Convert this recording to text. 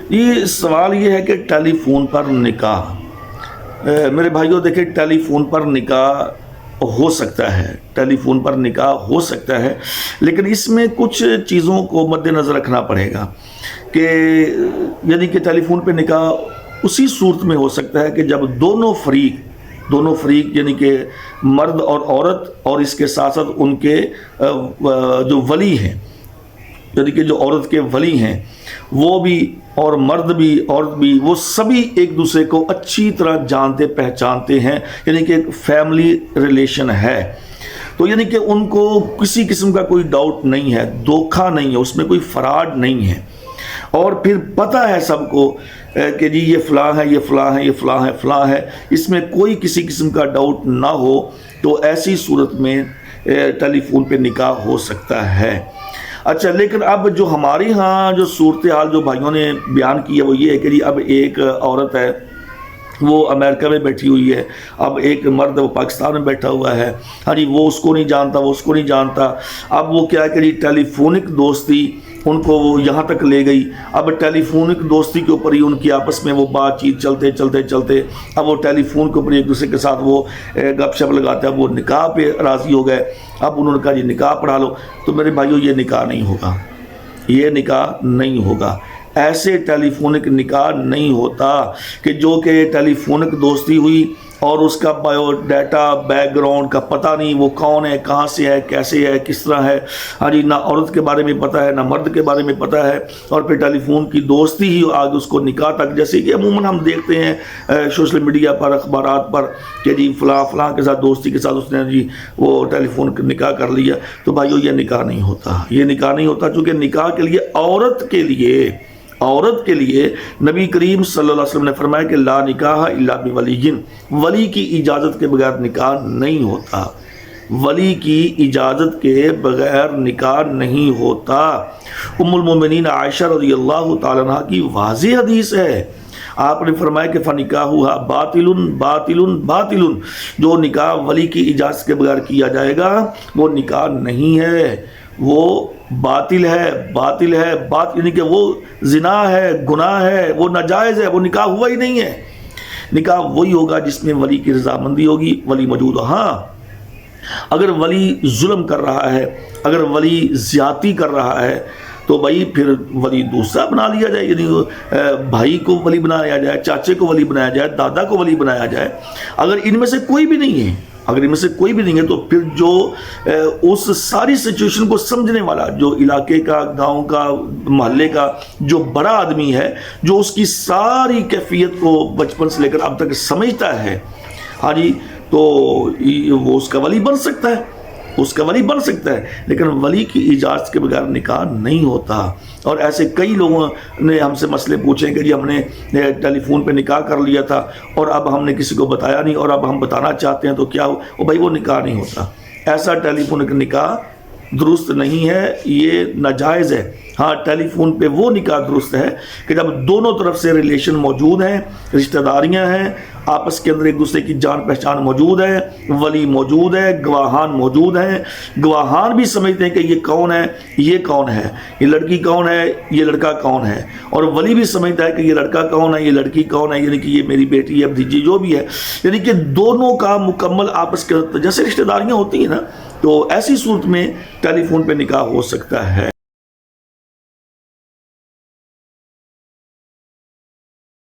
یہ سوال یہ ہے کہ ٹیلی فون پر نکاح، میرے بھائیوں دیکھیں ٹیلی فون پر نکاح ہو سکتا ہے، ٹیلی فون پر نکاح ہو سکتا ہے، لیکن اس میں کچھ چیزوں کو مد نظر رکھنا پڑے گا کہ یعنی کہ ٹیلی فون پہ نکاح اسی صورت میں ہو سکتا ہے کہ جب دونوں فریق یعنی کہ مرد اور عورت اور اس کے ساتھ ساتھ ان کے جو ولی ہیں، یعنی کہ جو عورت کے ولی ہیں وہ بھی اور مرد بھی عورت بھی وہ سبھی ایک دوسرے کو اچھی طرح جانتے پہچانتے ہیں، یعنی کہ ایک فیملی ریلیشن ہے، تو یعنی کہ ان کو کسی قسم کا کوئی ڈاؤٹ نہیں ہے، دھوکہ نہیں ہے، اس میں کوئی فراڈ نہیں ہے، اور پھر پتہ ہے سب کو کہ جی یہ فلاں ہے، یہ فلاں ہے، یہ فلاں ہے، فلاں ہے، اس میں کوئی کسی قسم کا ڈاؤٹ نہ ہو، تو ایسی صورت میں ٹیلی فون پہ نکاح ہو سکتا ہے۔ اچھا، لیکن اب جو ہمارے ہاں جو صورتحال جو بھائیوں نے بیان کی ہے وہ یہ ہے کہ جی اب ایک عورت ہے وہ امریکہ میں بیٹھی ہوئی ہے، اب ایک مرد وہ پاکستان میں بیٹھا ہوا ہے، ہاں جی وہ اس کو نہیں جانتا، وہ اس کو نہیں جانتا، اب وہ کیا کہ جی ٹیلی فونک دوستی ان کو وہ یہاں تک لے گئی، اب ٹیلی فونک دوستی کے اوپر ہی ان کی آپس میں وہ بات چیت چلتے اب وہ ٹیلی فون کے اوپر ایک دوسرے کے ساتھ وہ گپ شپ لگاتے ہیں، اب وہ نکاح پہ راضی ہو گئے، اب انہوں نے کہا جی نکاح پڑھا لو، تو میرے بھائیوں یہ نکاح نہیں ہوگا، یہ نکاح نہیں ہوگا، ایسے ٹیلی فونک نکاح نہیں ہوتا کہ جو کہ ٹیلی فونک دوستی ہوئی اور اس کا بایو ڈیٹا بیک گراؤنڈ کا پتہ نہیں، وہ کون ہے، کہاں سے ہے، کیسے ہے، کس طرح ہے، ہاں جی نہ عورت کے بارے میں پتہ ہے نہ مرد کے بارے میں پتہ ہے، اور پھر ٹیلی فون کی دوستی ہی آگے اس کو نکاح تک، جیسے کہ عموماً ہم دیکھتے ہیں سوشل میڈیا پر، اخبارات پر کہ جی فلاں کے ساتھ دوستی کے ساتھ اس نے جی وہ ٹیلی فون نکاح کر لیا، تو بھائیو یہ نکاح نہیں ہوتا، یہ نکاح نہیں ہوتا، چونکہ نکاح کے لیے عورت کے لیے نبی کریم صلی اللہ علیہ وسلم نے فرمایا کہ لا نکاح الا بولی، ولی کی اجازت کے بغیر نکاح نہیں ہوتا، ولی کی اجازت کے بغیر نکاح نہیں ہوتا۔ ام المومنین عائشہ رضی اللہ تعالیٰ عنہ کی واضح حدیث ہے، آپ نے فرمایا کہ فنکاحها باطل باطل باطل، جو نکاح ولی کی اجازت کے بغیر کیا جائے گا وہ نکاح نہیں ہے، وہ باطل ہے، یعنی کہ وہ زنا ہے، گناہ ہے، وہ ناجائز ہے، وہ نکاح ہوا ہی نہیں ہے۔ نکاح وہی ہوگا جس میں ولی کی رضامندی ہوگی، ولی موجود ہو۔ ہاں اگر ولی ظلم کر رہا ہے، اگر ولی زیادتی کر رہا ہے تو بھائی پھر ولی دوسرا بنا لیا جائے، یعنی بھائی کو ولی بنایا جائے، چاچے کو ولی بنایا جائے، دادا کو ولی بنایا جائے۔ اگر ان میں سے کوئی بھی نہیں ہے تو پھر جو اس ساری سچویشن کو سمجھنے والا، جو علاقے کا، گاؤں کا، محلے کا جو بڑا آدمی ہے، جو اس کی ساری کیفیت کو بچپن سے لے کر اب تک سمجھتا ہے، ہاں جی تو وہ اس کا ولی بن سکتا ہے، لیکن ولی کی اجازت کے بغیر نکاح نہیں ہوتا۔ اور ایسے کئی لوگوں نے ہم سے مسئلے پوچھے کہ جی ہم نے ٹیلی فون پہ نکاح کر لیا تھا اور اب ہم نے کسی کو بتایا نہیں اور اب ہم بتانا چاہتے ہیں تو کیا ہو؟ بھائی وہ نکاح نہیں ہوتا، ایسا ٹیلی فون کا نکاح درست نہیں ہے، یہ ناجائز ہے۔ ہاں ٹیلی فون پہ وہ نکاح درست ہے کہ جب دونوں طرف سے ریلیشن موجود ہیں، رشتہ داریاں ہیں، آپس کے اندر ایک دوسرے کی جان پہچان موجود ہے، ولی موجود ہے، گواہان موجود ہیں، گواہان بھی سمجھتے ہیں کہ یہ کون ہے، یہ لڑکی کون ہے، یہ لڑکا کون ہے، اور ولی بھی سمجھتا ہے کہ یہ لڑکا کون ہے، یہ لڑکی کون ہے، یعنی کہ یہ میری بیٹی ہے، بھتیجی جو بھی ہے، یعنی کہ دونوں کا مکمل آپس کے جیسے رشتہ داریاں ہوتی ہیں نا، تو ایسی صورت میں ٹیلی فون پہ نکاح ہو سکتا ہے۔